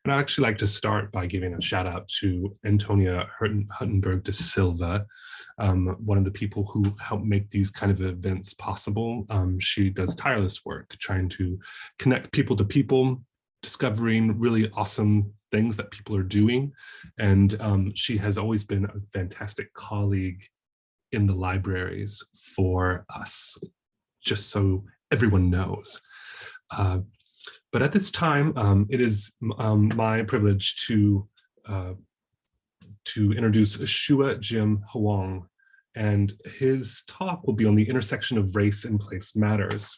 And I'd actually like to start by giving a shout out to Antonia Huttenberg de Silva, one of the people who help make these kind of events possible. She does tireless work trying to connect people to people, discovering really awesome things that people are doing. And she has always been a fantastic colleague in the libraries for us, just so everyone knows. But at this time, it is my privilege to introduce Shuo Jim Huang, and his talk will be on the intersection of race and place matters.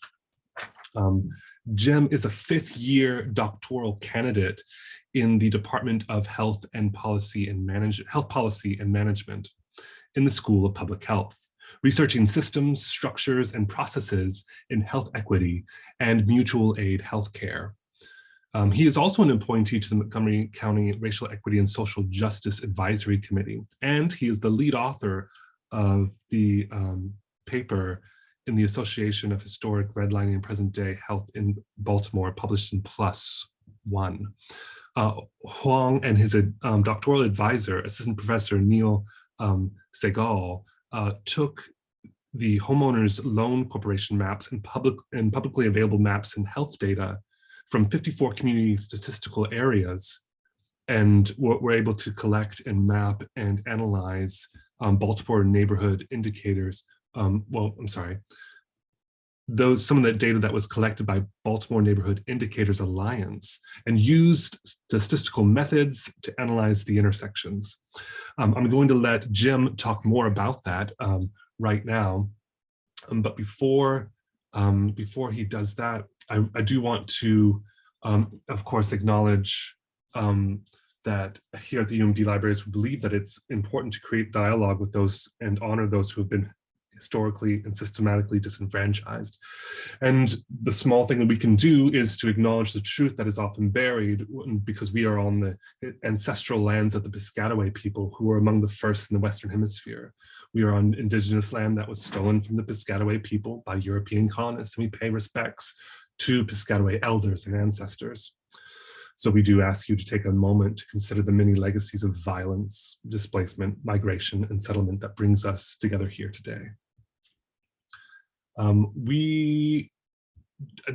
Jim is a fifth-year doctoral candidate in the Department of Health Policy and Management in the School of Public Health, researching systems, structures, and processes in health equity and mutual aid healthcare. He is also an appointee to the Montgomery County Racial Equity and Social Justice Advisory Committee, and he is the lead author of the paper in the Association of Historic Redlining and Present-Day Health in Baltimore, published in PLOS One. Huang and his doctoral advisor, Assistant Professor Neil Sehgal, took the homeowners loan corporation maps and publicly available maps and health data from 54 community statistical areas, and were able to collect and map and analyze Baltimore neighborhood indicators. Some of that data that was collected by Baltimore Neighborhood Indicators Alliance, and used statistical methods to analyze the intersections. I'm going to let Jim talk more about that right now. But before he does that, I do want to, of course, acknowledge that here at the UMD Libraries, we believe that it's important to create dialogue with those and honor those who have been historically and systematically disenfranchised. And the small thing that we can do is to acknowledge the truth that is often buried, because we are on the ancestral lands of the Piscataway people, who were among the first in the Western Hemisphere. We are on indigenous land that was stolen from the Piscataway people by European colonists, and we pay respects to Piscataway elders and ancestors. So we do ask you to take a moment to consider the many legacies of violence, displacement, migration, and settlement that brings us together here today. I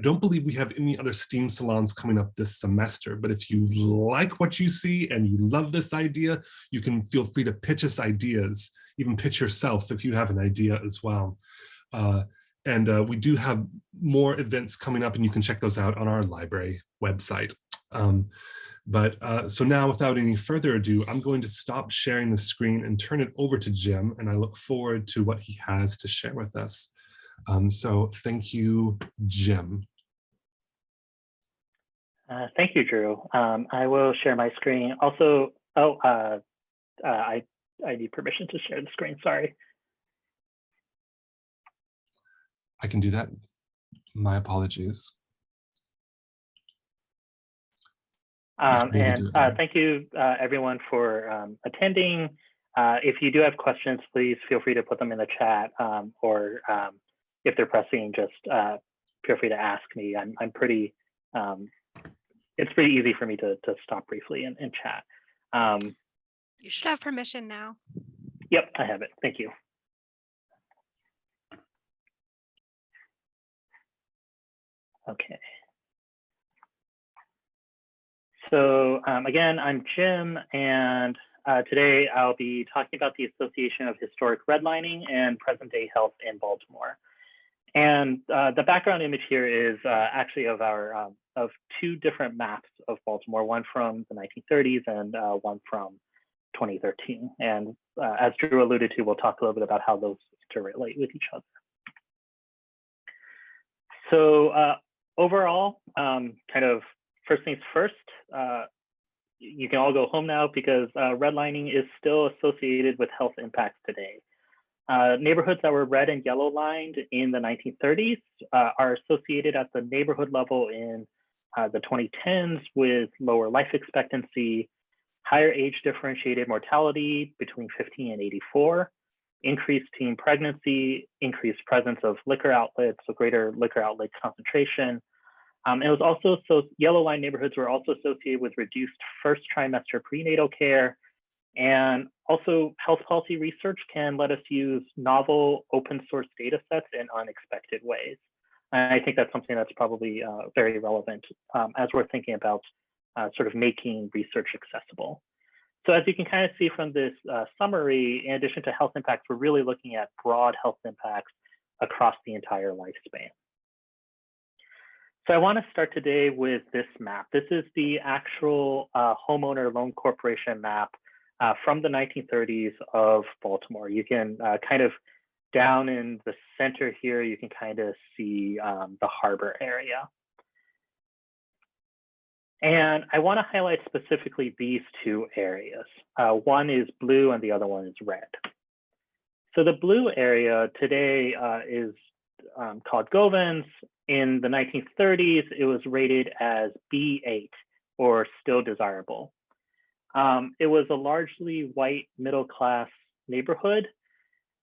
don't believe we have any other STEAM salons coming up this semester, but if you like what you see and you love this idea, you can feel free to pitch us ideas, even pitch yourself if you have an idea as well. We do have more events coming up, and you can check those out on our library website. So now, without any further ado, I'm going to stop sharing the screen and turn it over to Jim, and I look forward to what he has to share with us. So thank you, Jim. Thank you, Drew. I will share my screen. Also, I need permission to share the screen, sorry. I can do that. My apologies. Thank you, everyone, for attending. If you do have questions, please feel free to put them in the chat, or if they're pressing, just feel free to ask me. I'm pretty, it's pretty easy for me to stop briefly in chat. You should have permission now. Yep, I have it. Thank you. Okay. So again, I'm Jim, and today I'll be talking about the Association of Historic Redlining and Present-Day Health in Baltimore. And the background image here is actually of our of two different maps of Baltimore, one from the 1930s and one from 2013. And as Drew alluded to, we'll talk a little bit about how those interrelate with each other. So overall, kind of first things first, you can all go home now, because redlining is still associated with health impacts today. Neighborhoods that were red and yellow lined in the 1930s are associated at the neighborhood level in the 2010s with lower life expectancy, higher age differentiated mortality between 15 and 84, increased teen pregnancy, increased presence of liquor outlets, so greater liquor outlet concentration, It was also, so yellow line neighborhoods were also associated with reduced first trimester prenatal care. And also health policy research can let us use novel open source data sets in unexpected ways. And I think that's something that's probably very relevant as we're thinking about sort of making research accessible. So as you can kind of see from this summary, in addition to health impacts, we're really looking at broad health impacts across the entire lifespan. So I want to start today with this map. This is the actual homeowner loan corporation map from the 1930s of Baltimore. You can kind of down in the center here, you can kind of see the harbor area. And I want to highlight specifically these two areas. One is blue and the other one is red. So the blue area today is called Govans. In the 1930s, it was rated as B8 or still desirable. It was a largely white middle class neighborhood,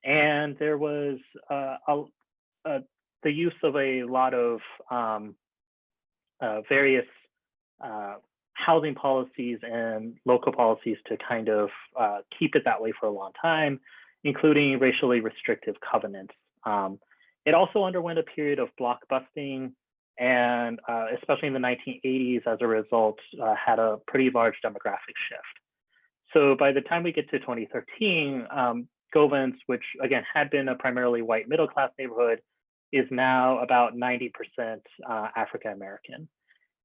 and there was the use of a lot of various housing policies and local policies to kind of keep it that way for a long time, including racially restrictive covenants. It also underwent a period of blockbusting, and especially in the 1980s, as a result, had a pretty large demographic shift. So by the time we get to 2013, Govans, which again had been a primarily white middle class neighborhood, is now about 90% African American.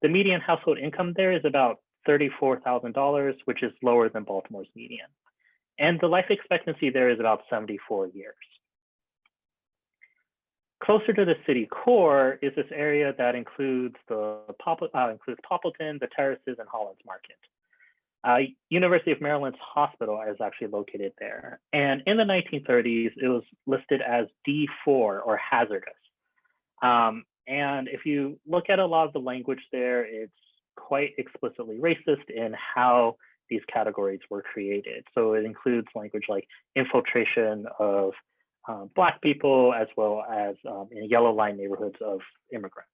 The median household income there is about $34,000, which is lower than Baltimore's median. And the life expectancy there is about 74 years. Closer to the city core is this area that includes Poppleton, the Terraces, and Holland's Market. University of Maryland's hospital is actually located there. And in the 1930s, it was listed as D4 or hazardous. And if you look at a lot of the language there, it's quite explicitly racist in how these categories were created. So it includes language like infiltration of Black people, as well as in yellow line neighborhoods of immigrants.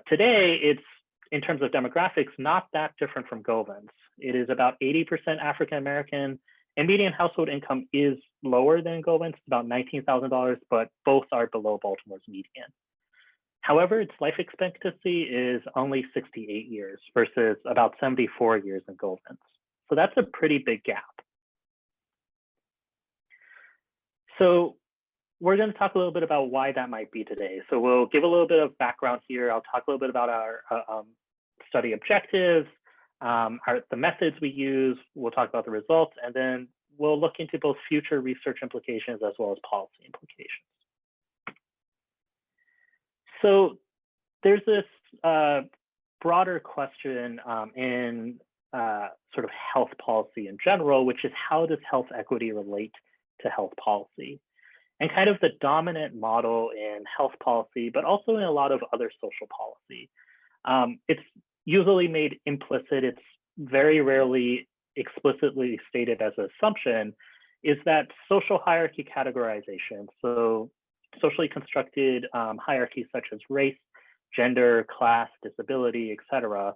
Today, it's, in terms of demographics, not that different from Govans. It is about 80% African American, and median household income is lower than Govans, about $19,000, but both are below Baltimore's median. However, its life expectancy is only 68 years versus about 74 years in Govans. So that's a pretty big gap. So we're going to talk a little bit about why that might be today. So we'll give a little bit of background here. I'll talk a little bit about our study objectives, the methods we use. We'll talk about the results, and then we'll look into both future research implications as well as policy implications. So there's this broader question in sort of health policy in general, which is how does health equity relate to health policy? And kind of the dominant model in health policy, but also in a lot of other social policy. It's usually made implicit, it's very rarely explicitly stated as an assumption, is that social hierarchy categorization, so socially constructed hierarchies such as race, gender, class, disability, etc.,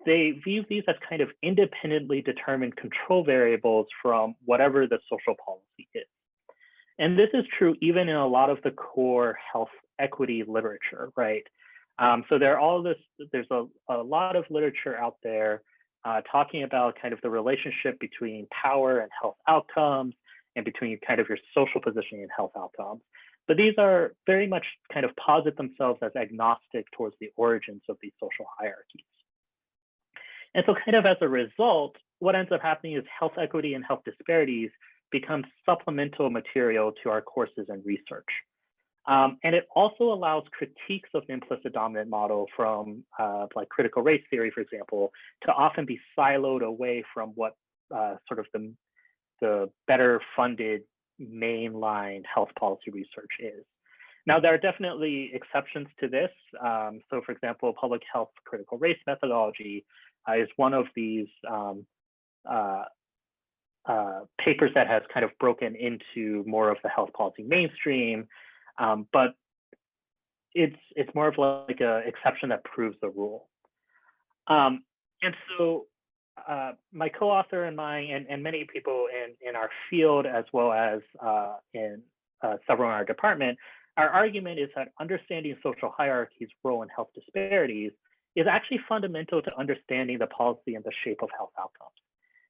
they view these as kind of independently determined control variables from whatever the social policy is. And this is true even in a lot of the core health equity literature, right? So there's a lot of literature out there talking about kind of the relationship between power and health outcomes and between kind of your social positioning and health outcomes. But these are very much kind of posit themselves as agnostic towards the origins of these social hierarchies. And so kind of as a result, what ends up happening is health equity and health disparities become supplemental material to our courses and research. And it also allows critiques of the implicit dominant model from like critical race theory, for example, to often be siloed away from what sort of the better funded mainline health policy research is. Now, there are definitely exceptions to this. So for example, public health critical race methodology is one of these papers that has kind of broken into more of the health policy mainstream. But it's more of like a exception that proves the rule. And so my co-author and mine and many people in our field, as well as in several in our department, our argument is that understanding social hierarchies, role, and health disparities is actually fundamental to understanding the policy and the shape of health outcomes.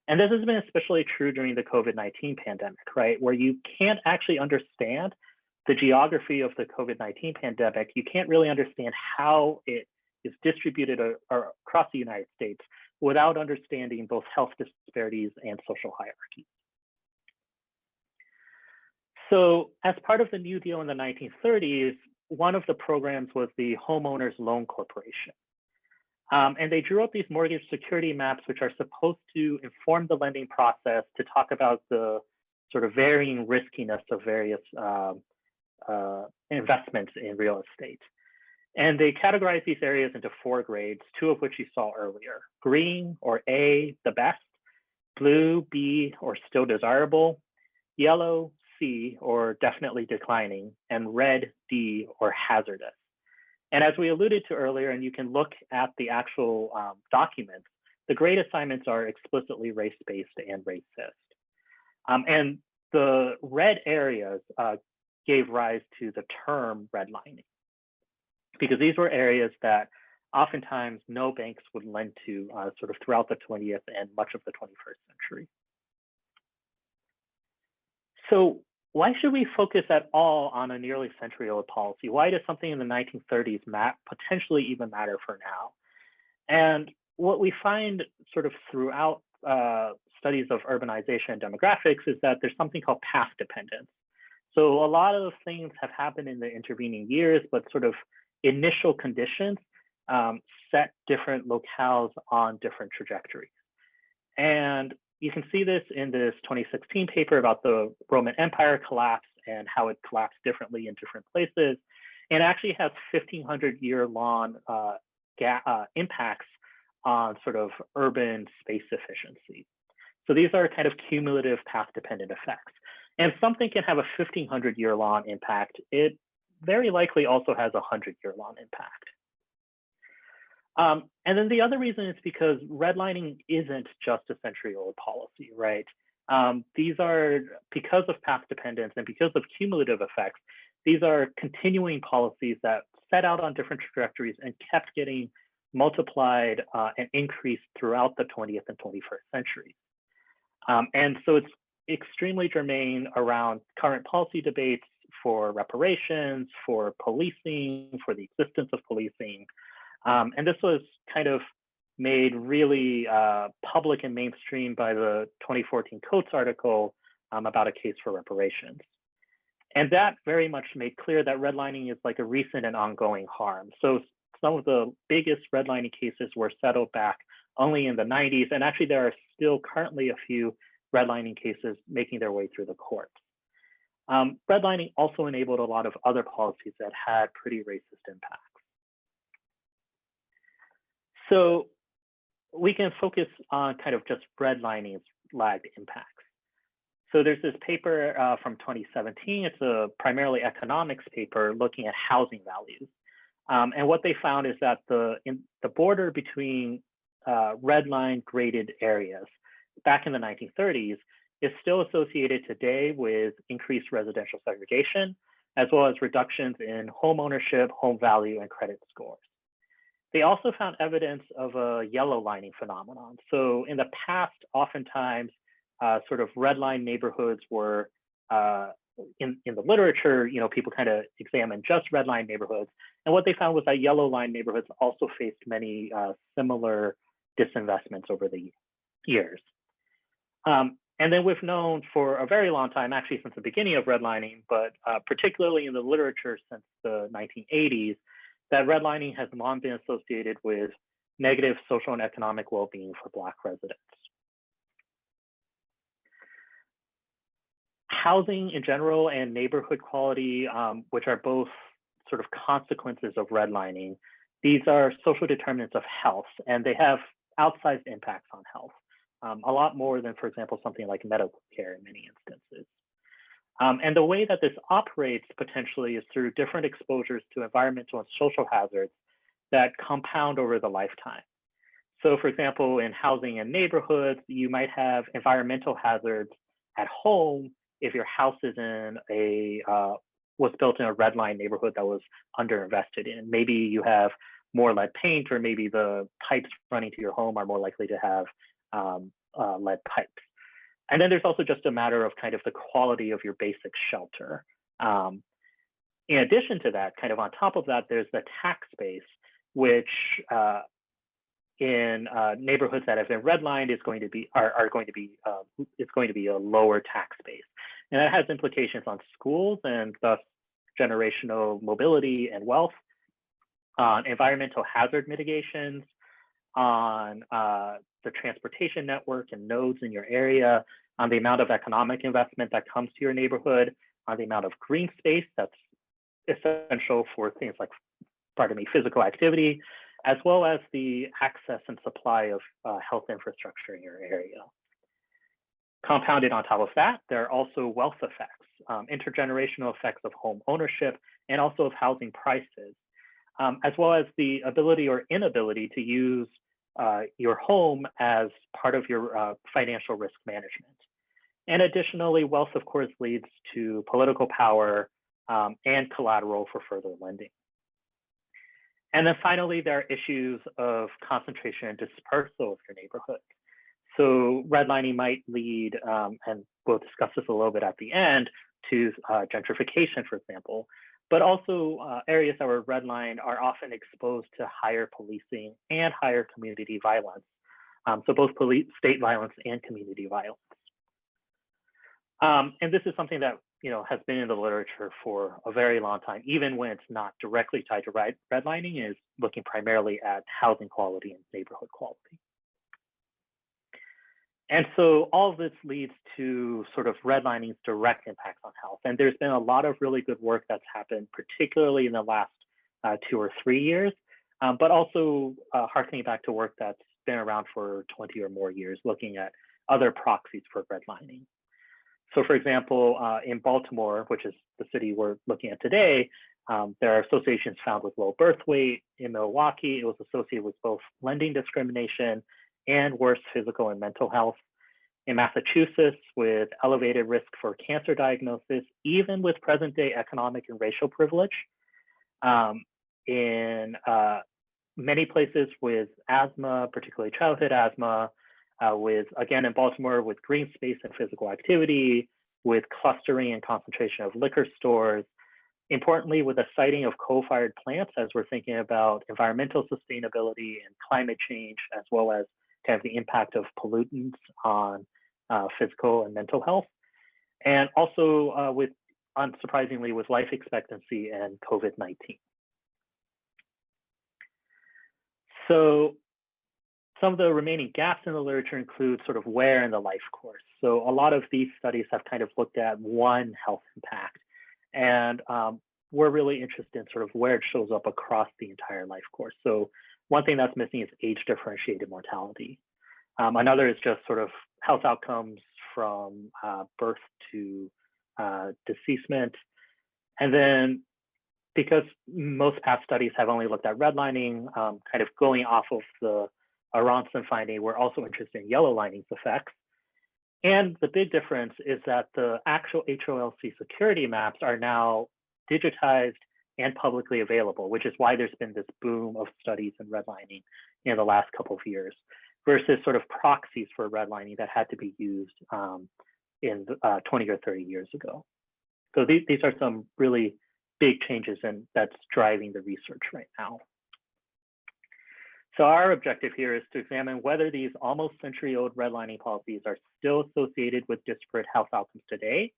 And this has been especially true during the COVID-19 pandemic, right? Where you can't actually understand the geography of the COVID-19 pandemic. You can't really understand how it is distributed across the United States without understanding both health disparities and social hierarchies. So as part of the New Deal in the 1930s, one of the programs was the Homeowners Loan Corporation. And they drew up these mortgage security maps, which are supposed to inform the lending process to talk about the sort of varying riskiness of various investments in real estate. And they categorize these areas into 4 grades, 2 of which you saw earlier: green, or A, the best; blue, B, or still desirable; yellow, C, or definitely declining; and red, D, or hazardous. And as we alluded to earlier, and you can look at the actual documents, the grade assignments are explicitly race-based and racist. And the red areas gave rise to the term redlining, because these were areas that oftentimes no banks would lend to sort of throughout the 20th and much of the 21st century. So why should we focus at all on a nearly century-old policy? Why does something in the 1930s potentially even matter for now? And what we find sort of throughout studies of urbanization and demographics is that there's something called path dependence. So a lot of things have happened in the intervening years, but sort of initial conditions set different locales on different trajectories. And you can see this in this 2016 paper about the Roman Empire collapse and how it collapsed differently in different places. And actually has 1,500-year-long impacts on sort of urban space efficiency. So these are kind of cumulative path-dependent effects. And something can have a 1,500-year-long impact. It very likely also has a 100-year-long impact. And then the other reason is because redlining isn't just a century-old policy, right? These are, because of path dependence and because of cumulative effects, these are continuing policies that set out on different trajectories and kept getting multiplied and increased throughout the 20th and 21st centuries. And so it's extremely germane around current policy debates for reparations, for policing, for the existence of policing. And this was kind of made really public and mainstream by the 2014 Coates article about a case for reparations. And that very much made clear that redlining is like a recent and ongoing harm. So some of the biggest redlining cases were settled back only in the 90s. And actually there are still currently a few redlining cases making their way through the courts. Redlining also enabled a lot of other policies that had pretty racist impacts. So we can focus on kind of just redlining's lagged impacts. So there's this paper from 2017. It's a primarily economics paper looking at housing values. And what they found is that the border between redline graded areas back in the 1930s is still associated today with increased residential segregation, as well as reductions in home ownership, home value, and credit scores. They also found evidence of a yellow lining phenomenon. So in the past, oftentimes, sort of redline neighborhoods were, in the literature, people kind of examined just redline neighborhoods. And what they found was that yellow line neighborhoods also faced many similar disinvestments over the years. And then we've known for a very long time, actually since the beginning of redlining, but particularly in the literature since the 1980s, that redlining has long been associated with negative social and economic well-being for Black residents. Housing in general and neighborhood quality, which are both sort of consequences of redlining, these are social determinants of health, and they have outsized impacts on health, a lot more than, for example, something like medical care in many instances. And the way that this operates potentially is through different exposures to environmental and social hazards that compound over the lifetime. So for example, in housing and neighborhoods, you might have environmental hazards at home if your house is in was built in a red line neighborhood that was underinvested in. Maybe you have more lead paint, or maybe the pipes running to your home are more likely to have lead pipes. And then there's also just a matter of kind of the quality of your basic shelter. In addition to that, kind of on top of that, there's the tax base, which in neighborhoods that have been redlined is going to be it's going to be a lower tax base, and that has implications on schools and thus generational mobility and wealth, on environmental hazard mitigations, on the transportation network and nodes in your area, on the amount of economic investment that comes to your neighborhood, on the amount of green space that's essential for things like, physical activity, as well as the access and supply of health infrastructure in your area. Compounded on top of that, there are also wealth effects, intergenerational effects of home ownership, and also of housing prices, as well as the ability or inability to use your home as part of your financial risk management. And additionally, wealth, of course, leads to political power and collateral for further lending. And then finally, there are issues of concentration and dispersal of your neighborhood. So redlining might lead, and we'll discuss this a little bit at the end, to gentrification, for example, but also areas that were redlined are often exposed to higher policing and higher community violence. So both state violence and community violence. And this is something that has been in the literature for a very long time, even when it's not directly tied to redlining, is looking primarily at housing quality and neighborhood quality. And so all of this leads to sort of redlining's direct impacts on health. And there's been a lot of really good work that's happened, particularly in the last 2 or 3 years, but also harkening back to work that's been around for 20 or more years, looking at other proxies for redlining. So for example, in Baltimore, which is the city we're looking at today, there are associations found with low birth weight. In Milwaukee, it was associated with both lending discrimination and worse physical and mental health. In Massachusetts, with elevated risk for cancer diagnosis, even with present day economic and racial privilege. In many places with asthma, particularly childhood asthma, again in Baltimore, with green space and physical activity, with clustering and concentration of liquor stores. Importantly, with the siting of coal-fired plants, as we're thinking about environmental sustainability and climate change, as well as kind of the impact of pollutants on physical and mental health. And also unsurprisingly, with life expectancy and COVID-19. So some of the remaining gaps in the literature include sort of where in the life course. So a lot of these studies have kind of looked at one health impact, and we're really interested in sort of where it shows up across the entire life course. So one thing that's missing is age differentiated mortality. Another is just sort of health outcomes from birth to deceasement. And then because most past studies have only looked at redlining, kind of going off of the Aronson finding, we're also interested in yellow lining's effects. And the big difference is that the actual HOLC security maps are now digitized and publicly available, which is why there's been this boom of studies in redlining in the last couple of years, versus sort of proxies for redlining that had to be used in 20 or 30 years ago. So these are some really big changes, and that's driving the research right now. So our objective here is to examine whether these almost century-old redlining policies are still associated with disparate health outcomes today.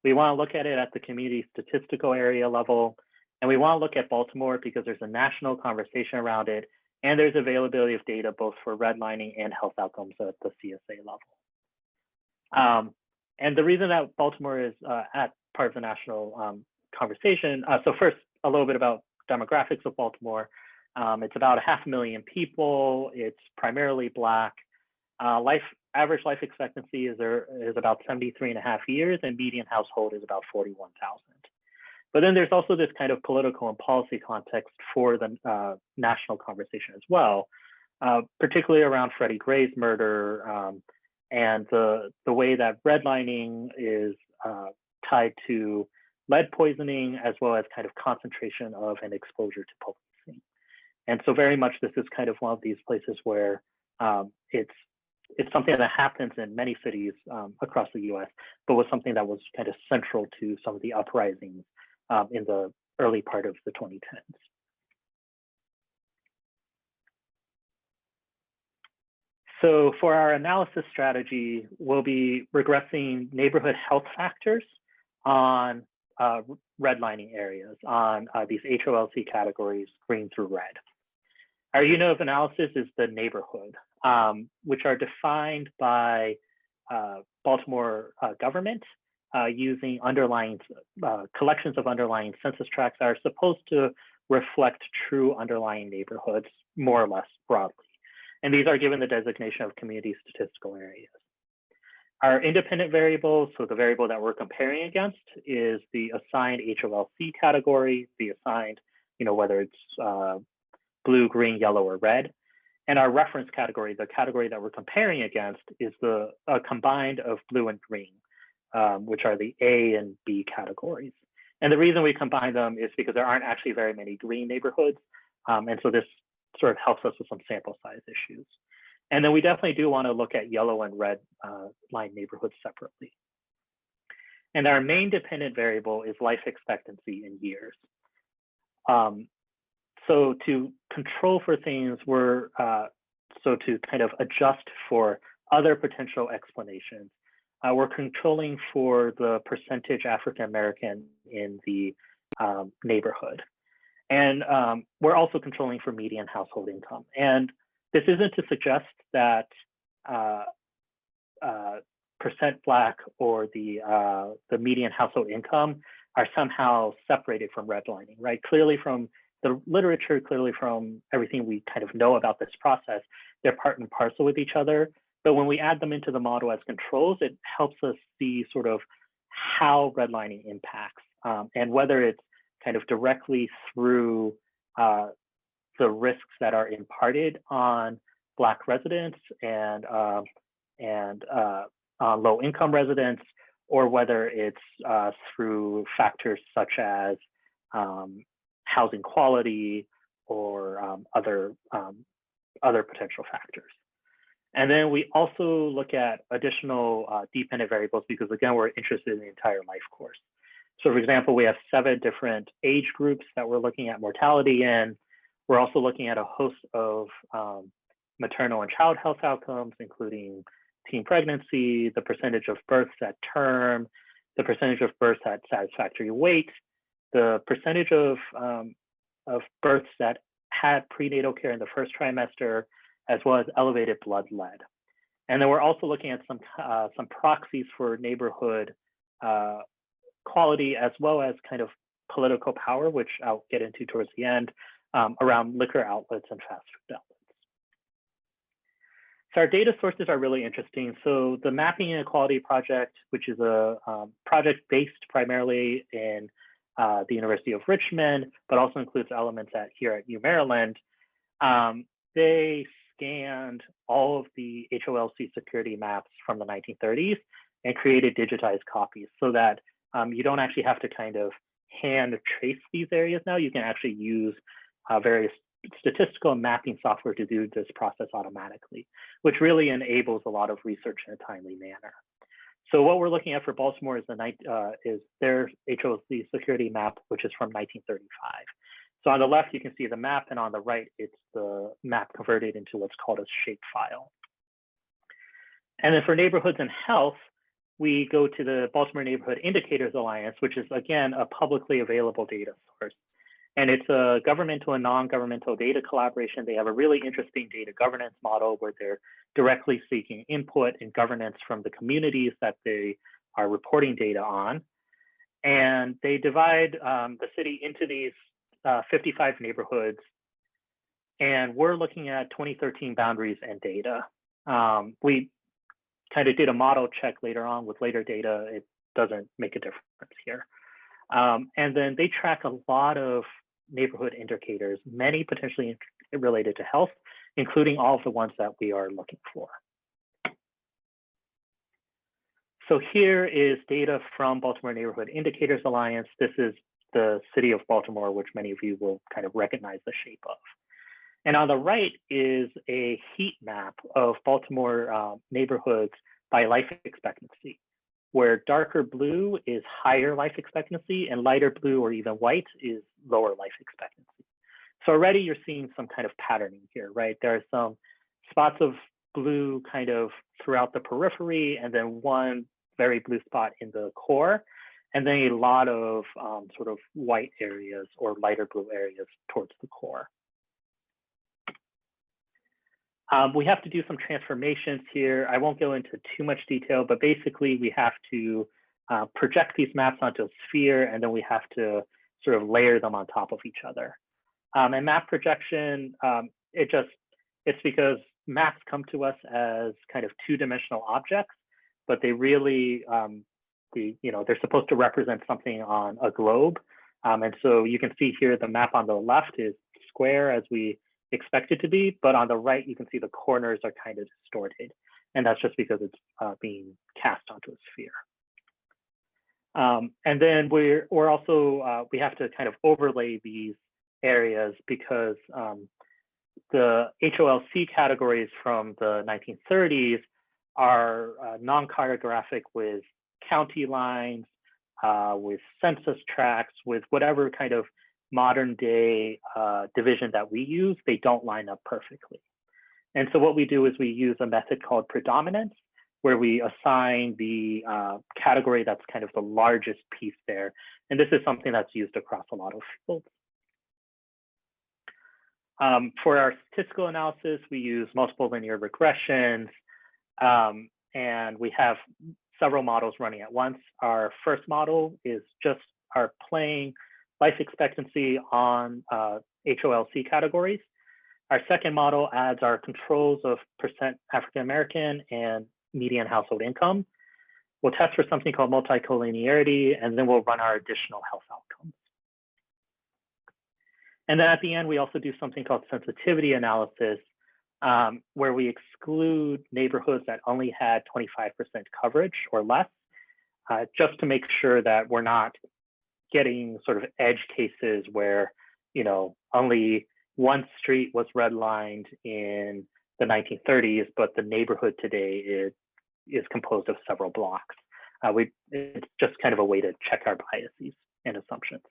We want to look at it at the community statistical area level, and we want to look at Baltimore because there's a national conversation around it, and there's availability of data both for redlining and health outcomes at the CSA level. And the reason that Baltimore is at part of the national conversation, so first, a little bit about demographics of Baltimore. It's about 500,000 people. It's primarily Black. Life average life expectancy is about 73.5 years, and median household is about 41,000. But then there's also this kind of political and policy context for the national conversation as well, particularly around Freddie Gray's murder, and the way that redlining is tied to lead poisoning, as well as kind of concentration of and exposure to policing. And so very much this is kind of one of these places where it's something that happens in many cities across the US, but was something that was kind of central to some of the uprisings in the early part of the 2010s. So for our analysis strategy, we'll be regressing neighborhood health factors on redlining areas, on these HOLC categories, green through red. Our unit of analysis is the neighborhood, which are defined by Baltimore government using underlying collections of underlying census tracts that are supposed to reflect true underlying neighborhoods, more or less broadly. And these are given the designation of community statistical areas. Our independent variables, so the variable that we're comparing against, is the assigned HOLC category, the assigned, whether it's blue, green, yellow, or red. And our reference category, the category that we're comparing against, is the combined of blue and green, which are the A and B categories. And the reason we combine them is because there aren't actually very many green neighborhoods. And so this sort of helps us with some sample size issues. And then we definitely do want to look at yellow and red line neighborhoods separately. And our main dependent variable is life expectancy in years. So to control for things, so to kind of adjust for other potential explanations, we're controlling for the percentage African American in the neighborhood. And we're also controlling for median household income. And this isn't to suggest that percent Black or the median household income are somehow separated from redlining, right? Clearly from the literature, clearly from everything we kind of know about this process, they're part and parcel with each other. But when we add them into the model as controls, it helps us see sort of how redlining impacts and whether it's kind of directly through the risks that are imparted on Black residents and low-income residents, or whether it's through factors such as housing quality or other potential factors. And then we also look at additional dependent variables because, again, we're interested in the entire life course. So, for example, we have 7 different age groups that we're looking at mortality in. We're also looking at a host of maternal and child health outcomes, including teen pregnancy, the percentage of births at term, the percentage of births at satisfactory weight, the percentage of births that had prenatal care in the first trimester, as well as elevated blood lead. And then we're also looking at some proxies for neighborhood quality, as well as kind of political power, which I'll get into towards the end, around liquor outlets and fast food outlets. So our data sources are really interesting. So the Mapping Inequality Project, which is a project based primarily in the University of Richmond, but also includes elements here at UMaryland, they scanned all of the HOLC security maps from the 1930s and created digitized copies so that you don't actually have to kind of hand trace these areas now. You can actually use various statistical and mapping software to do this process automatically, which really enables a lot of research in a timely manner. So what we're looking at for Baltimore is their HOLC security map, which is from 1935. So on the left, you can see the map, and on the right, it's the map converted into what's called a shapefile. And then for neighborhoods and health, we go to the Baltimore Neighborhood Indicators Alliance, which is, again, a publicly available data source. And it's a governmental and non-governmental data collaboration. They have a really interesting data governance model where they're directly seeking input and governance from the communities that they are reporting data on. And they divide the city into these 55 neighborhoods. And we're looking at 2013 boundaries and data. We kind of did a model check later on with later data, it doesn't make a difference here. And then they track a lot of neighborhood indicators, many potentially related to health, including all of the ones that we are looking for. So here is data from Baltimore Neighborhood Indicators Alliance. This is the city of Baltimore, which many of you will kind of recognize the shape of. And on the right is a heat map of Baltimore neighborhoods by life expectancy, where darker blue is higher life expectancy and lighter blue or even white is lower life expectancy. So already you're seeing some kind of patterning here, right? There are some spots of blue kind of throughout the periphery, and then one very blue spot in the core, and then a lot of sort of white areas or lighter blue areas towards the core. We have to do some transformations here. I won't go into too much detail, but basically we have to project these maps onto a sphere, and then we have to sort of layer them on top of each other. And map projection, it's because maps come to us as kind of two-dimensional objects, but they really, they're supposed to represent something on a globe. And so you can see here the map on the left is square as we expect it to be, but on the right, you can see the corners are kind of distorted. And that's just because it's being cast onto a sphere. And then we're also, we have to kind of overlay these areas because the HOLC categories from the 1930s are non-cartographic with county lines, with census tracts, with whatever kind of modern day division that we use, they don't line up perfectly. And so what we do is we use a method called predominance, where we assign the category that's kind of the largest piece there. And this is something that's used across a lot of fields. For our statistical analysis, we use multiple linear regressions, and we have several models running at once. Our first model is just our plain life expectancy on HOLC categories. Our second model adds our controls of percent African American and median household income. We'll test for something called multicollinearity, and then we'll run our additional health outcomes. And then at the end, we also do something called sensitivity analysis, where we exclude neighborhoods that only had 25% coverage or less, just to make sure that we're not getting sort of edge cases where, only one street was redlined in the 1930s, but the neighborhood today is composed of several blocks. It's just kind of a way to check our biases and assumptions.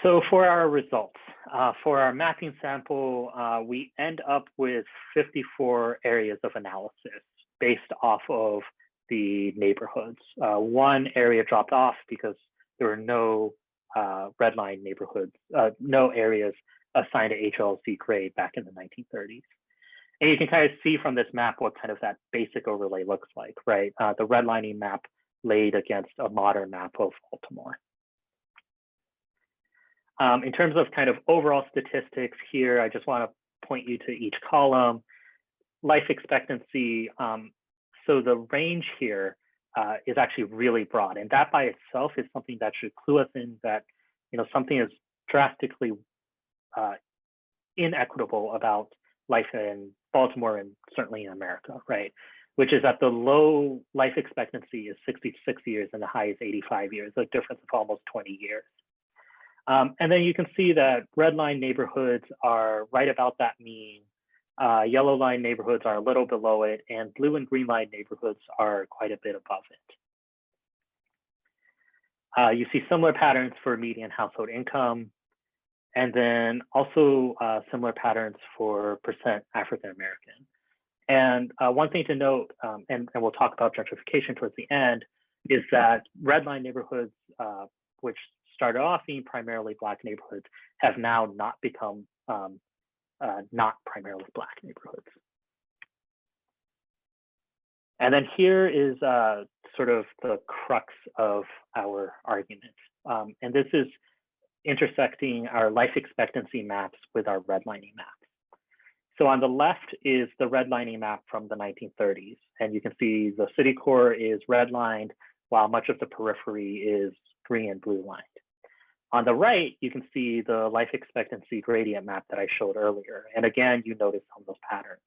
So for our results, for our mapping sample, we end up with 54 areas of analysis based off of the neighborhoods. One area dropped off because there were no redline neighborhoods, no areas assigned to HLC grade back in the 1930s. And you can kind of see from this map what kind of that basic overlay looks like, right? The redlining map laid against a modern map of Baltimore. In terms of kind of overall statistics here, I just want to point you to each column. Life expectancy, so the range here is actually really broad, and that by itself is something that should clue us in that something is drastically inequitable about life in Baltimore and certainly in America, right? Which is that the low life expectancy is 66 years and the high is 85 years, a difference of almost 20 years. And then you can see that red line neighborhoods are right about that mean. Yellow line neighborhoods are a little below it, and blue and green line neighborhoods are quite a bit above it. You see similar patterns for median household income, and then also similar patterns for percent African American. And one thing to note, and we'll talk about gentrification towards the end, is that red line neighborhoods, which started off being primarily Black neighborhoods, have now not become not primarily Black neighborhoods. And then here is sort of the crux of our argument. And this is intersecting our life expectancy maps with our redlining maps. So on the left is the redlining map from the 1930s. And you can see the city core is redlined, while much of the periphery is green and blue lined. On the right, you can see the life expectancy gradient map that I showed earlier. And again, you notice some of those patterns.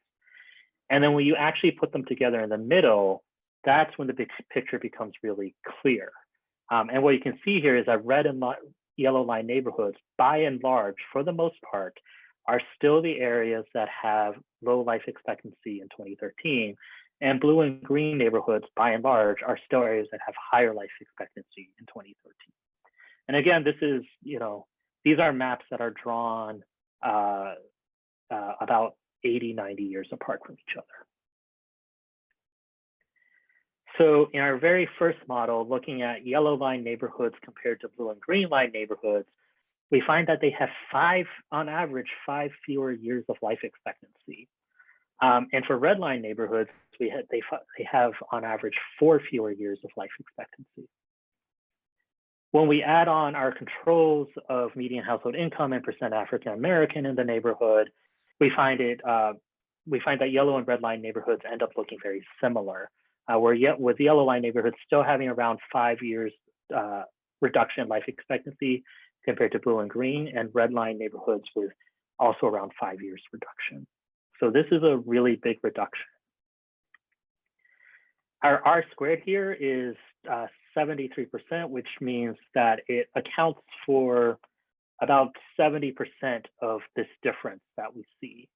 And then when you actually put them together in the middle, that's when the big picture becomes really clear. And what you can see here is that red and yellow line neighborhoods, by and large, for the most part, are still the areas that have low life expectancy in 2013. And blue and green neighborhoods, by and large, are still areas that have higher life expectancy in 2013. And again, this is, these are maps that are drawn about 80, 90 years apart from each other. So in our very first model, looking at yellow line neighborhoods compared to blue and green line neighborhoods, we find that they have on average, 5 fewer years of life expectancy. And for red line neighborhoods, they have on average 4 fewer years of life expectancy. When we add on our controls of median household income and percent African American in the neighborhood, we find that yellow and red line neighborhoods end up looking very similar. With yellow line neighborhoods still having around 5 years reduction in life expectancy compared to blue and green, and red line neighborhoods with also around 5 years reduction. So this is a really big reduction. Our R squared here is 73%, which means that it accounts for about 70% of this difference that we see.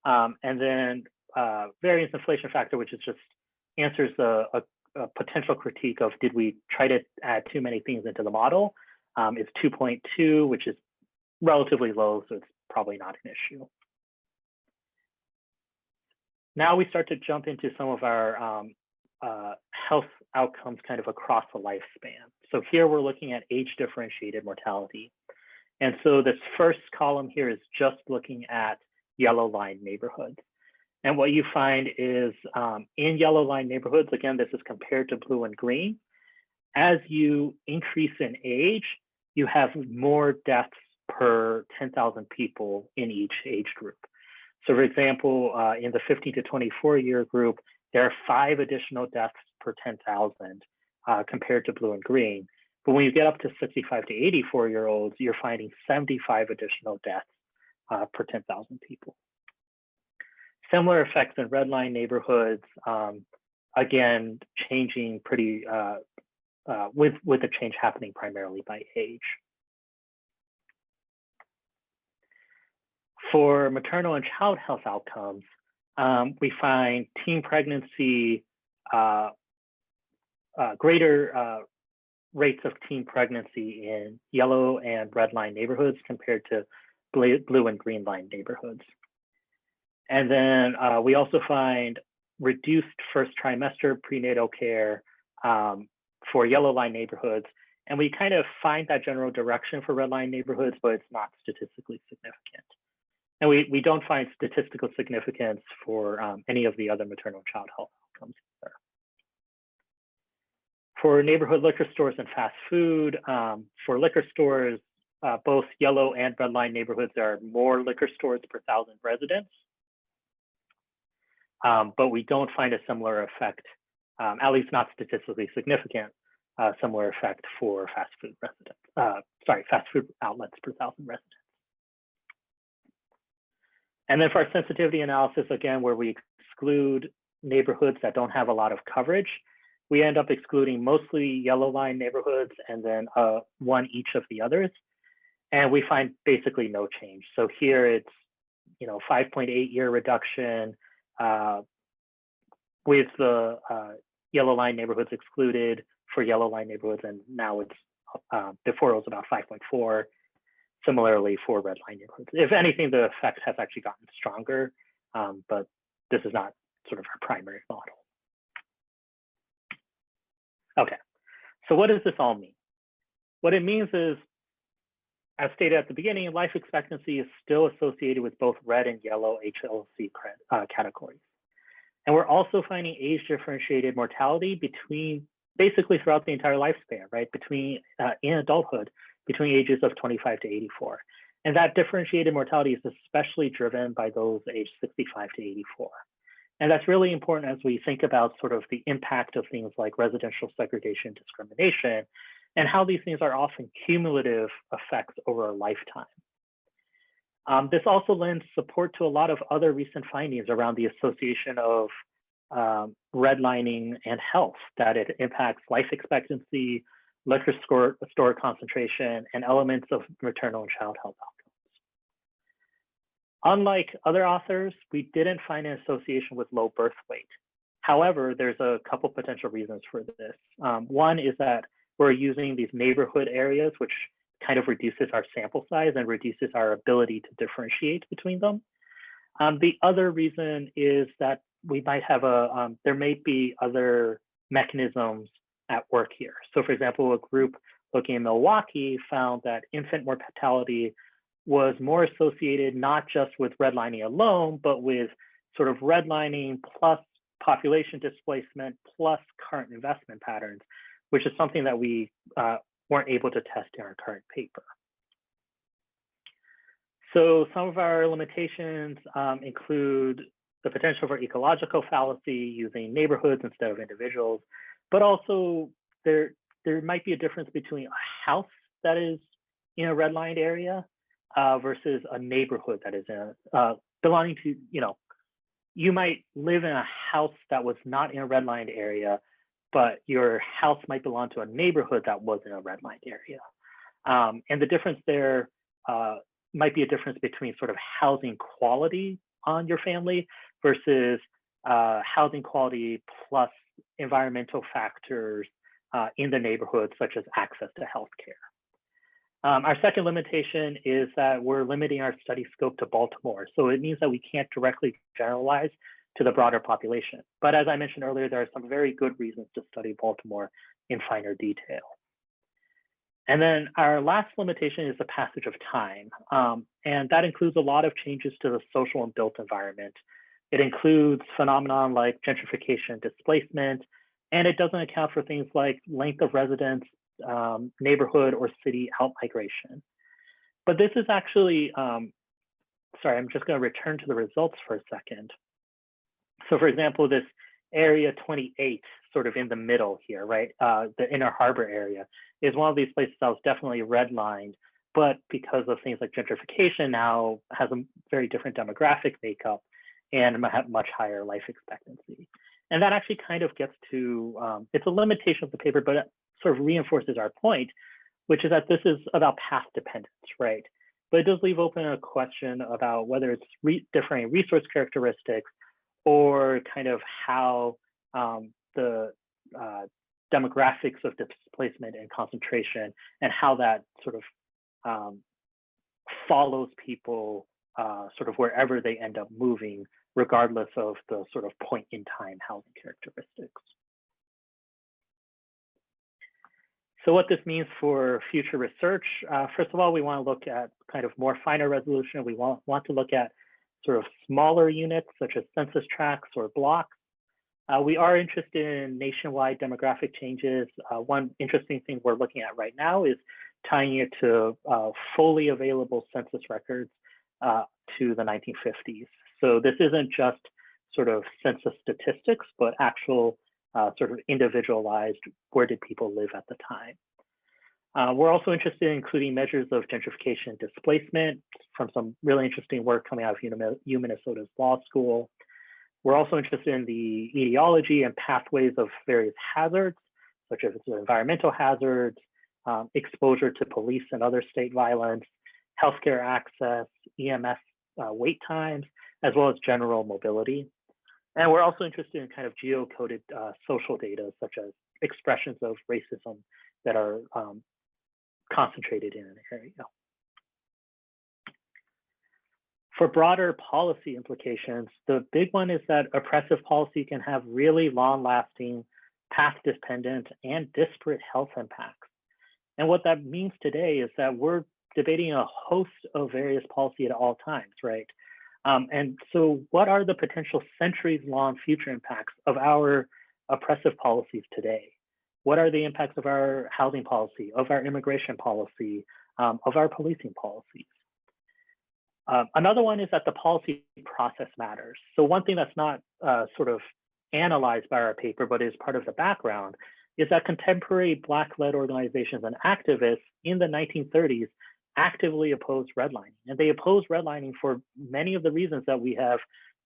And then variance inflation factor, which is just answers a potential critique of did we try to add too many things into the model, is 2.2, which is relatively low, so it's probably not an issue. Now we start to jump into some of our health outcomes kind of across the lifespan. So here we're looking at age differentiated mortality. And so this first column here is just looking at yellow line neighborhoods. And what you find is in yellow line neighborhoods, again, this is compared to blue and green, as you increase in age, you have more deaths per 10,000 people in each age group. So for example, in the 15 to 24 year group, there are 5 additional deaths per 10,000 compared to blue and green. But when you get up to 65 to 84-year-olds, you're finding 75 additional deaths per 10,000 people. Similar effects in red line neighborhoods, again, changing pretty, with the change happening primarily by age. For maternal and child health outcomes, we find teen pregnancy, greater rates of teen pregnancy in yellow and red line neighborhoods compared to blue and green line neighborhoods. And then we also find reduced first trimester prenatal care for yellow line neighborhoods. And we kind of find that general direction for red line neighborhoods, but it's not statistically significant. And we don't find statistical significance for any of the other maternal child health outcomes either. For neighborhood liquor stores and fast food, for liquor stores, both yellow and red line neighborhoods are more liquor stores per 1,000 residents. But we don't find a similar effect, at least not statistically significant, similar effect for fast food residents, fast food outlets per 1,000 residents. And then for our sensitivity analysis, again, where we exclude neighborhoods that don't have a lot of coverage, we end up excluding mostly yellow line neighborhoods and then one each of the others. And we find basically no change. So here it's 5.8 year reduction with the yellow line neighborhoods excluded for yellow line neighborhoods, and now it's before it was about 5.4. Similarly for red line neighborhoods. If anything, the effect has actually gotten stronger, but this is not sort of our primary model. Okay, so what does this all mean? What it means is, as stated at the beginning, life expectancy is still associated with both red and yellow HLC categories. And we're also finding age differentiated mortality basically throughout the entire lifespan, right? In adulthood, between ages of 25 to 84. And that differentiated mortality is especially driven by those aged 65 to 84. And that's really important as we think about sort of the impact of things like residential segregation, discrimination, and how these things are often cumulative effects over a lifetime. This also lends support to a lot of other recent findings around the association of redlining and health, that it impacts life expectancy, liquor store concentration, and elements of maternal and child health outcomes. Unlike other authors, we didn't find an association with low birth weight. However, there's a couple potential reasons for this. One is that we're using these neighborhood areas, which kind of reduces our sample size and reduces our ability to differentiate between them. The other reason is that we might have there may be other mechanisms at work here. So for example, a group looking in Milwaukee found that infant mortality was more associated not just with redlining alone, but with sort of redlining plus population displacement plus current investment patterns, which is something that we weren't able to test in our current paper. So some of our limitations include the potential for ecological fallacy using neighborhoods instead of individuals, but also there might be a difference between a house that is in a redlined area versus a neighborhood that is belonging to, you might live in a house that was not in a redlined area, but your house might belong to a neighborhood that was in a redlined area. And the difference there might be a difference between sort of housing quality on your family versus housing quality plus environmental factors in the neighborhood, such as access to healthcare. Our second limitation is that we're limiting our study scope to Baltimore. So it means that we can't directly generalize to the broader population. But as I mentioned earlier, there are some very good reasons to study Baltimore in finer detail. And then our last limitation is the passage of time. And that includes a lot of changes to the social and built environment. It includes phenomenon like gentrification, displacement, and it doesn't account for things like length of residence, neighborhood or city outmigration. But this is actually, sorry, I'm just going to return to the results for a second. So for example, this area 28, sort of in the middle here, right? The Inner Harbor area is one of these places that was definitely redlined, but because of things like gentrification now has a very different demographic makeup and much higher life expectancy. And that actually kind of gets to, it's a limitation of the paper, but it sort of reinforces our point, which is that this is about path dependence, right? But it does leave open a question about whether it's differing resource characteristics or kind of how the demographics of displacement and concentration and how that sort of follows people sort of wherever they end up moving, regardless of the sort of point in time housing characteristics. So what this means for future research, first of all, we want to look at kind of more finer resolution. We want to look at sort of smaller units such as census tracts or blocks. We are interested in nationwide demographic changes. One interesting thing we're looking at right now is tying it to fully available census records to the 1950s. So this isn't just sort of census statistics, but actual sort of individualized, where did people live at the time? We're also interested in including measures of gentrification and displacement from some really interesting work coming out of U Minnesota's law school. We're also interested in the etiology and pathways of various hazards, such as environmental hazards, exposure to police and other state violence, healthcare access, EMS wait times, as well as general mobility. And we're also interested in kind of geocoded social data, such as expressions of racism that are concentrated in an area. For broader policy implications, the big one is that oppressive policy can have really long-lasting, path-dependent, and disparate health impacts. And what that means today is that we're debating a host of various policy at all times, right? And so what are the potential centuries-long future impacts of our oppressive policies today? What are the impacts of our housing policy, of our immigration policy, of our policing policies? Another one is that the policy process matters. So one thing that's not sort of analyzed by our paper, but is part of the background, is that contemporary Black-led organizations and activists in the 1930s actively opposed redlining. And they opposed redlining for many of the reasons that we have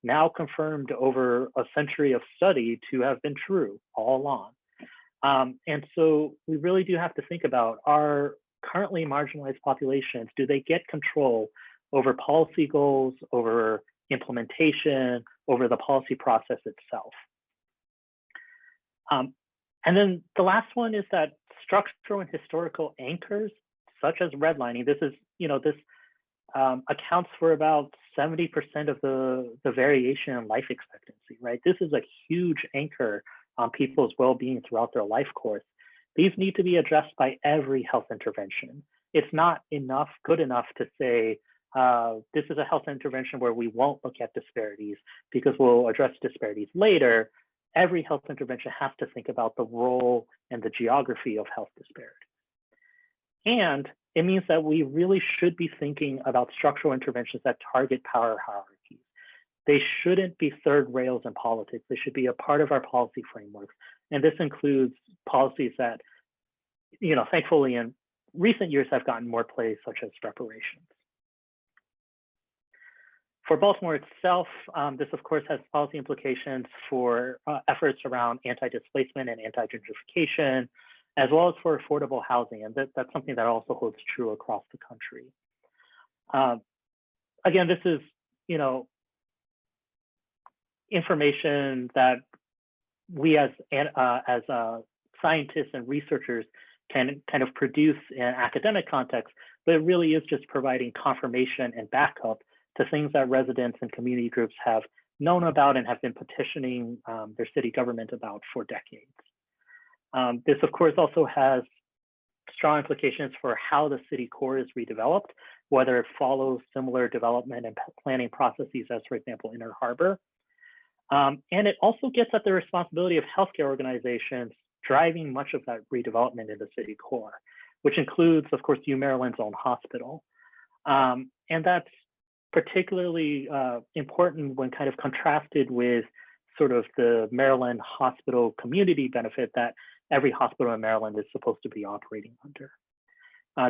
now confirmed over a century of study to have been true all along. And so we really do have to think about, our currently marginalized populations, do they get control over policy goals, over implementation, over the policy process itself? And then the last one is that structural and historical anchors, such as redlining, this accounts for about 70% of the variation in life expectancy, right? This is a huge anchor on people's well-being throughout their life course. These need to be addressed by every health intervention. It's not good enough to say, this is a health intervention where we won't look at disparities because we'll address disparities later. Every health intervention has to think about the role and the geography of health disparity. And it means that we really should be thinking about structural interventions that target power hierarchies. They shouldn't be third rails in politics. They should be a part of our policy frameworks. And this includes policies that, thankfully in recent years have gotten more play, such as reparations. For Baltimore itself, this of course has policy implications for efforts around anti-displacement and anti-gentrification, as well as for affordable housing. And that's something that also holds true across the country. Again, this is, information that we as scientists and researchers can kind of produce in academic context, but it really is just providing confirmation and backup to things that residents and community groups have known about and have been petitioning their city government about for decades. This, of course, also has strong implications for how the city core is redeveloped, whether it follows similar development and planning processes as, for example, Inner Harbor. And it also gets at the responsibility of healthcare organizations driving much of that redevelopment in the city core, which includes, of course, UMaryland's own hospital. And that's particularly important when kind of contrasted with sort of the Maryland hospital community benefit that every hospital in Maryland is supposed to be operating under.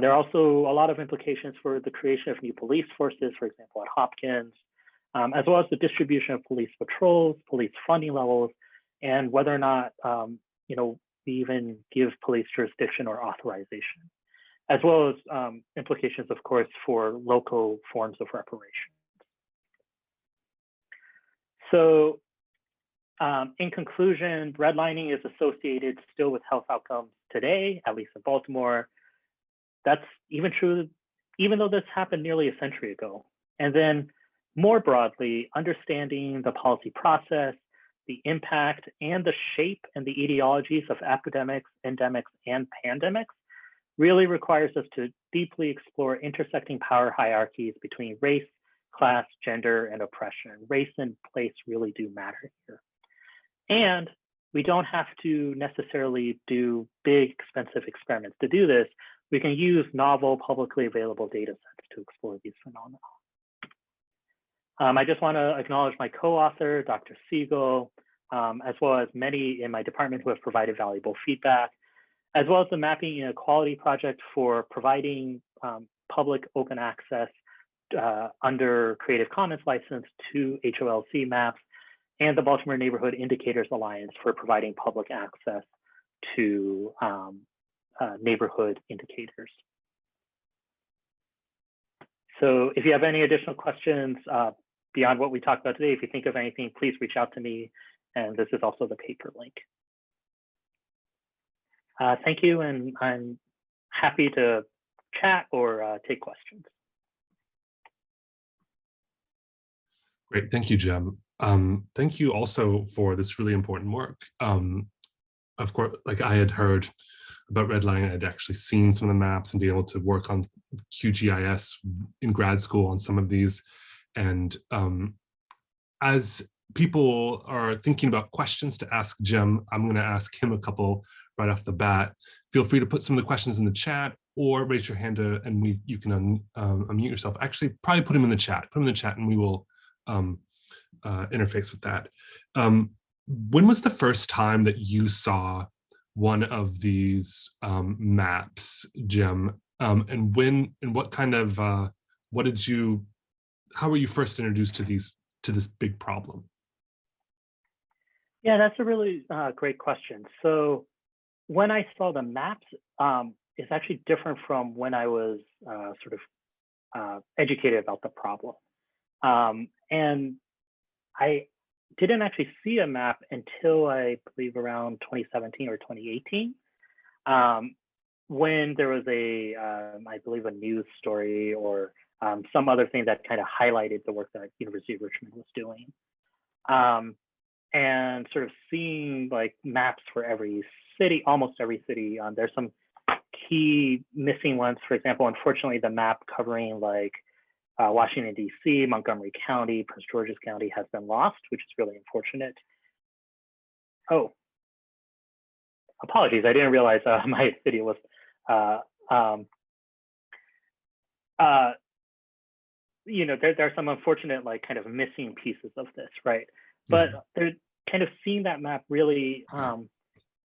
There are also a lot of implications for the creation of new police forces, for example, at Hopkins, as well as the distribution of police patrols, police funding levels, and whether or not we even give police jurisdiction or authorization, as well as implications, of course, for local forms of reparation. So in conclusion, redlining is associated still with health outcomes today, at least in Baltimore. That's even true, even though this happened nearly a century ago. And then more broadly, understanding the policy process, the impact, and the shape and the etiologies of epidemics, endemics, and pandemics really requires us to deeply explore intersecting power hierarchies between race, class, gender, and oppression. Race and place really do matter here. And we don't have to necessarily do big, expensive experiments to do this. We can use novel, publicly available data sets to explore these phenomena. I just want to acknowledge my co-author, Dr. Sehgal, as well as many in my department who have provided valuable feedback, as well as the Mapping Inequality Project for providing public open access under Creative Commons license to HOLC maps, and the Baltimore Neighborhood Indicators Alliance for providing public access to neighborhood indicators. So if you have any additional questions beyond what we talked about today, if you think of anything, please reach out to me. And this is also the paper link. Thank you, and I'm happy to chat or take questions. Great, thank you, Jim. Thank you also for this really important work. Of course, like I had heard about redlining, I'd actually seen some of the maps and be able to work on QGIS in grad school on some of these. And as people are thinking about questions to ask Jim, I'm going to ask him a couple right off the bat. Feel free to put some of the questions in the chat, or raise your hand and you can unmute yourself. Actually, probably put them in the chat. Put them in the chat and we will interface with that. When was the first time that you saw one of these maps, Jim? And when and what kind of how were you first introduced to this big problem? Yeah, that's a really great question. So when I saw the maps, it's actually different from when I was sort of educated about the problem. And I didn't actually see a map until I believe around 2017 or 2018, when there was I believe a news story or some other thing that kind of highlighted the work that University of Richmond was doing. And sort of seeing like maps for every city, almost every city. There's some key missing ones. For example, unfortunately, the map covering like Washington, D.C., Montgomery County, Prince George's County has been lost, which is really unfortunate. Oh, apologies. I didn't realize my video was, there are some unfortunate like kind of missing pieces of this, right? But they're kind of seeing that map really,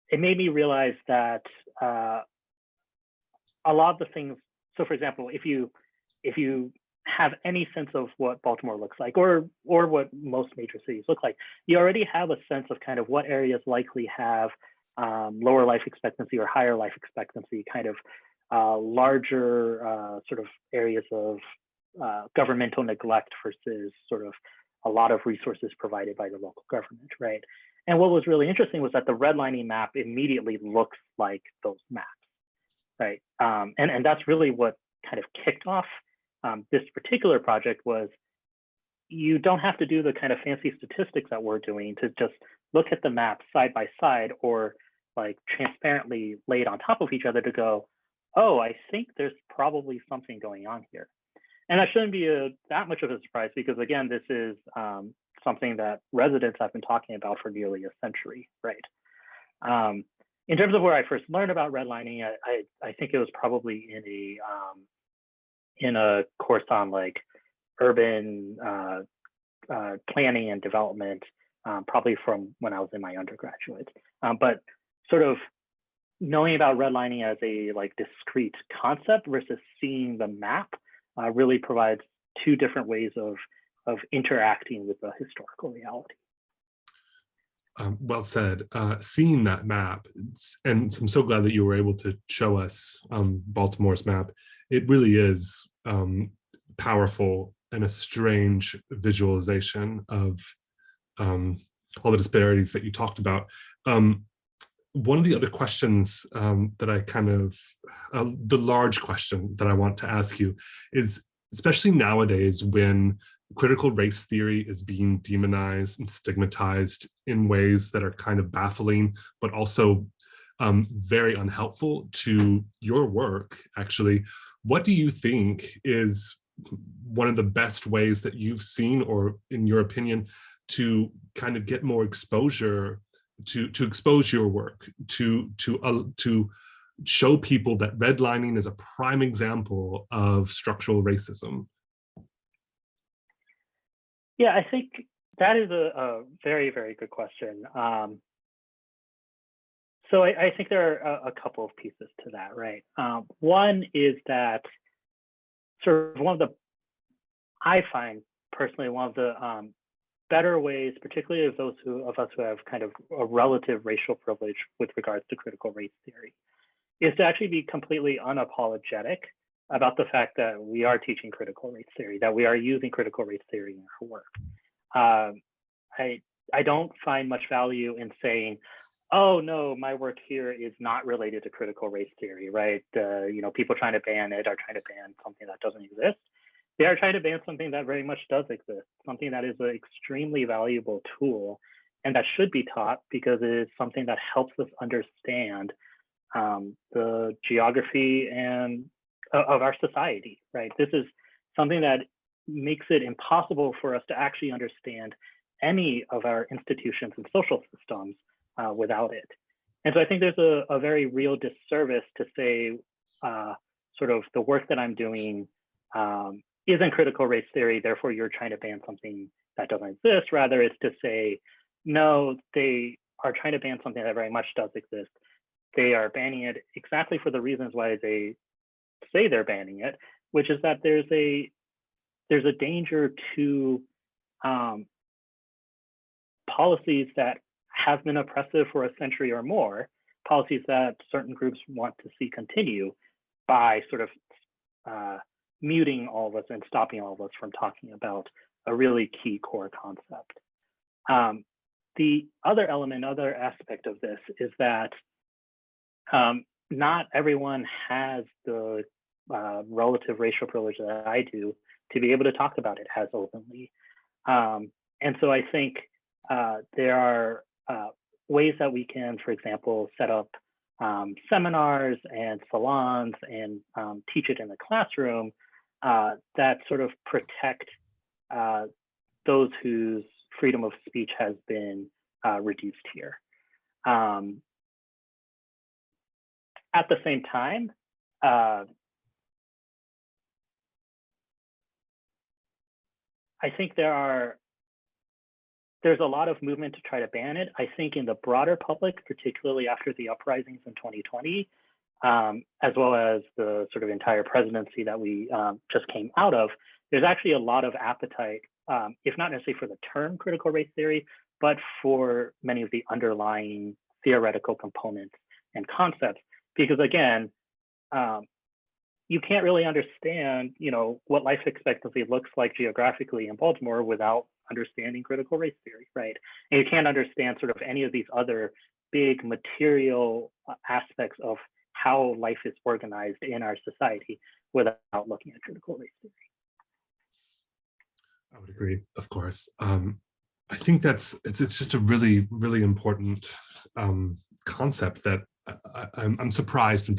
it made me realize that a lot of the things, so for example, if you have any sense of what Baltimore looks like or what most major cities look like, you already have a sense of kind of what areas likely have lower life expectancy or higher life expectancy, kind of larger sort of areas of governmental neglect versus sort of a lot of resources provided by the local government, right? And what was really interesting was that the redlining map immediately looks like those maps, right? And that's really what kind of kicked off this particular project. Was you don't have to do the kind of fancy statistics that we're doing to just look at the maps side by side or like transparently laid on top of each other to go, oh, I think there's probably something going on here. And that shouldn't be that much of a surprise because, again, this is something that residents have been talking about for nearly a century, right? In terms of where I first learned about redlining, I think it was probably in a course on like urban planning and development, probably from when I was in my undergraduate. But sort of knowing about redlining as a like discrete concept versus seeing the map really provides two different ways of interacting with the historical reality. Well said. Seeing that map, and I'm so glad that you were able to show us Baltimore's map. It really is powerful and a strange visualization of all the disparities that you talked about. One of the other questions that I kind of, the large question that I want to ask you is, especially nowadays when critical race theory is being demonized and stigmatized in ways that are kind of baffling, but also very unhelpful to your work, actually, what do you think is one of the best ways that you've seen, or in your opinion, to kind of get more exposure, to expose your work, to show people that redlining is a prime example of structural racism? Yeah, I think that is a very, very good question. So I think there are a couple of pieces to that, right? One is that sort of I find personally one of the better ways, particularly of those of us who have kind of a relative racial privilege with regards to critical race theory, is to actually be completely unapologetic about the fact that we are teaching critical race theory, that we are using critical race theory in our work. I don't find much value in saying, oh no, my work here is not related to critical race theory, right? People trying to ban it are trying to ban something that doesn't exist. They are trying to ban something that very much does exist, something that is an extremely valuable tool and that should be taught because it is something that helps us understand the geography and of our society, right? This is something that makes it impossible for us to actually understand any of our institutions and social systems without it. And so I think there's a very real disservice to say sort of the work that I'm doing isn't critical race theory, therefore you're trying to ban something that doesn't exist. Rather, it's to say, no, they are trying to ban something that very much does exist. They are banning it exactly for the reasons why they say they're banning it, which is that there's a danger to policies that have been oppressive for a century or more, policies that certain groups want to see continue, by sort of muting all of us and stopping all of us from talking about a really key core concept. The other element, other aspect of this is that not everyone has the relative racial privilege that I do to be able to talk about it as openly. And so I think there are ways that we can, for example, set up seminars and salons and teach it in the classroom that sort of protect those whose freedom of speech has been reduced here. At the same time, I think there's a lot of movement to try to ban it. I think in the broader public, particularly after the uprisings in 2020, as well as the sort of entire presidency that we just came out of, there's actually a lot of appetite, if not necessarily for the term critical race theory, but for many of the underlying theoretical components and concepts. Because again, you can't really understand, what life expectancy looks like geographically in Baltimore without understanding critical race theory, right? And you can't understand sort of any of these other big material aspects of how life is organized in our society without looking at critical race theory. I would agree, of course. I think it's just a really, really important concept that I'm surprised when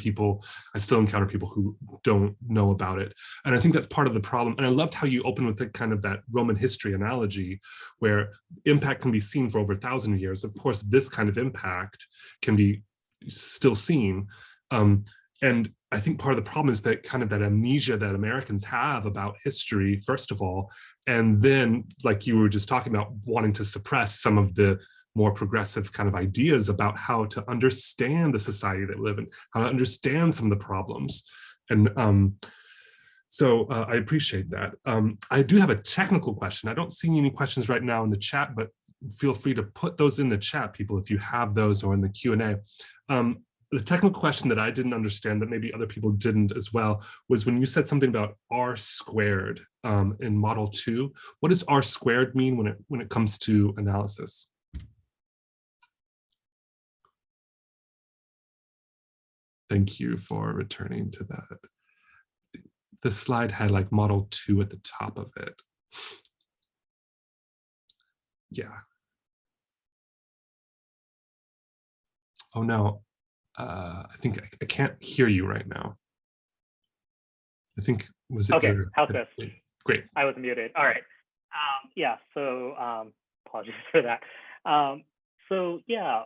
I still encounter people who don't know about it. And I think that's part of the problem. And I loved how you opened with the kind of that Roman history analogy where impact can be seen for over 1,000 years. Of course, this kind of impact can be still seen. And I think part of the problem is that kind of that amnesia that Americans have about history, first of all, and then, like you were just talking about, wanting to suppress some of the more progressive kind of ideas about how to understand the society that we live in, how to understand some of the problems. And so I appreciate that. I do have a technical question. I don't see any questions right now in the chat, but feel free to put those in the chat, people, if you have those, or in the Q&A. The technical question that I didn't understand, that maybe other people didn't as well, was when you said something about R squared in model 2. What does R squared mean when it comes to analysis? Thank you for returning to that. The slide had like model 2 at the top of it. Yeah. Oh no, I think I can't hear you right now. I think, was it? Okay, how's this? Great. I was muted. All right. Yeah, so apologies for that. So yeah,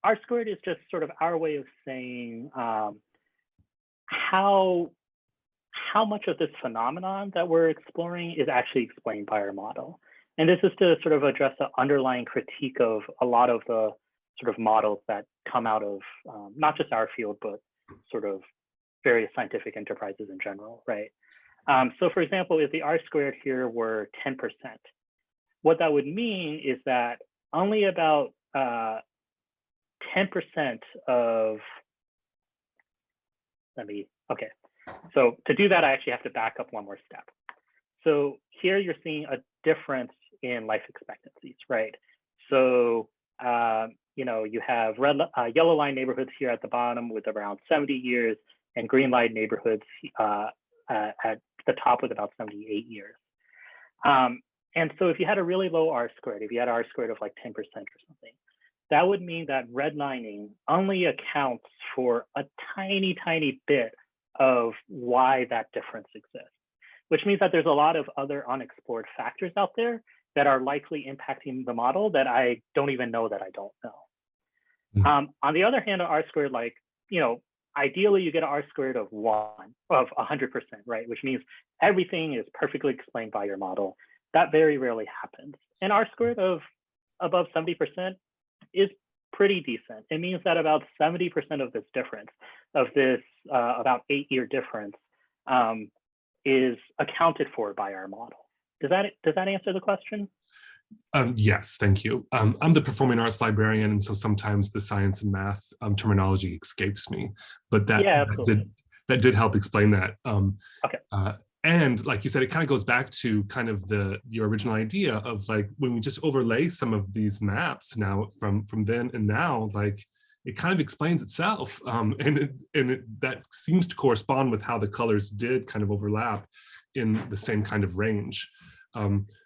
R squared is just sort of our way of saying how much of this phenomenon that we're exploring is actually explained by our model. And this is to sort of address the underlying critique of a lot of the sort of models that come out of not just our field, but sort of various scientific enterprises in general, right? So for example, if the R squared here were 10%, what that would mean is that only about 10% of, okay. So to do that, I actually have to back up one more step. So here you're seeing a difference in life expectancies, right? So, you have yellow line neighborhoods here at the bottom with around 70 years, and green line neighborhoods at the top with about 78 years. And so if you had a really low R squared, if you had R squared of like 10% or something, that would mean that redlining only accounts for a tiny, tiny bit of why that difference exists, which means that there's a lot of other unexplored factors out there that are likely impacting the model that I don't even know that I don't know. On the other hand, R squared, like, ideally you get an R-squared of 100%, right? Which means everything is perfectly explained by your model. That very rarely happens. And R-squared of above 70% is pretty decent. It means that about 70% of this difference, of this about 8-year difference, is accounted for by our model. Does that answer the question? Yes, thank you. I'm the performing arts librarian, and so sometimes the science and math terminology escapes me, but that did help explain that. Okay. And like you said, it kind of goes back to kind of your original idea of like when we just overlay some of these maps now from then and now, like it kind of explains itself, that seems to correspond with how the colors did kind of overlap in the same kind of range.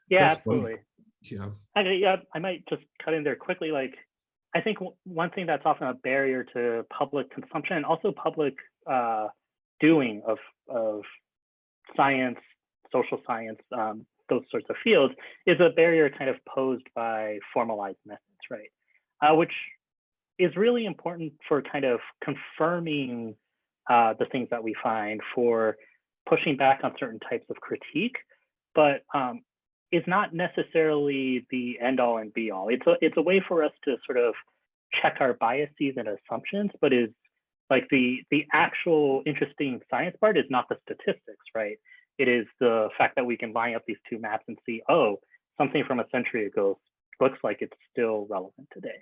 Yeah, absolutely. Yeah. I might just cut in there quickly. Like, I think one thing that's often a barrier to public consumption and also public doing of science, social science, those sorts of fields is a barrier kind of posed by formalized methods, right? Which is really important for kind of confirming the things that we find, for pushing back on certain types of critique, but is not necessarily the end all and be all. It's a way for us to sort of check our biases and assumptions, but is like the actual interesting science part is not the statistics, right? It is the fact that we can line up these two maps and see, oh, something from a century ago looks like it's still relevant today.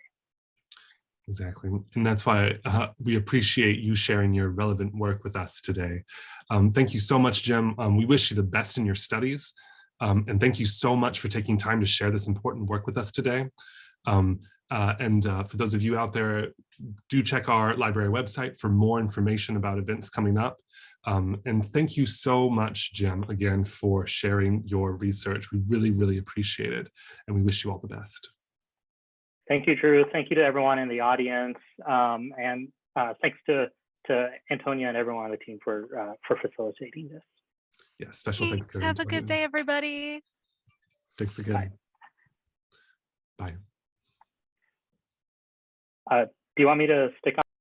Exactly. And that's why we appreciate you sharing your relevant work with us today. Thank you so much, Jim. We wish you the best in your studies. And thank you so much for taking time to share this important work with us today. For those of you out there, do check our library website for more information about events coming up. And thank you so much, Jim, again, for sharing your research. We really, really appreciate it. And we wish you all the best. Thank you, Drew. Thank you to everyone in the audience. And thanks to Antonia and everyone on the team for facilitating this. Yeah, special thanks to Have a good day, everybody. Thanks again. Bye. Bye. Do you want me to stick on?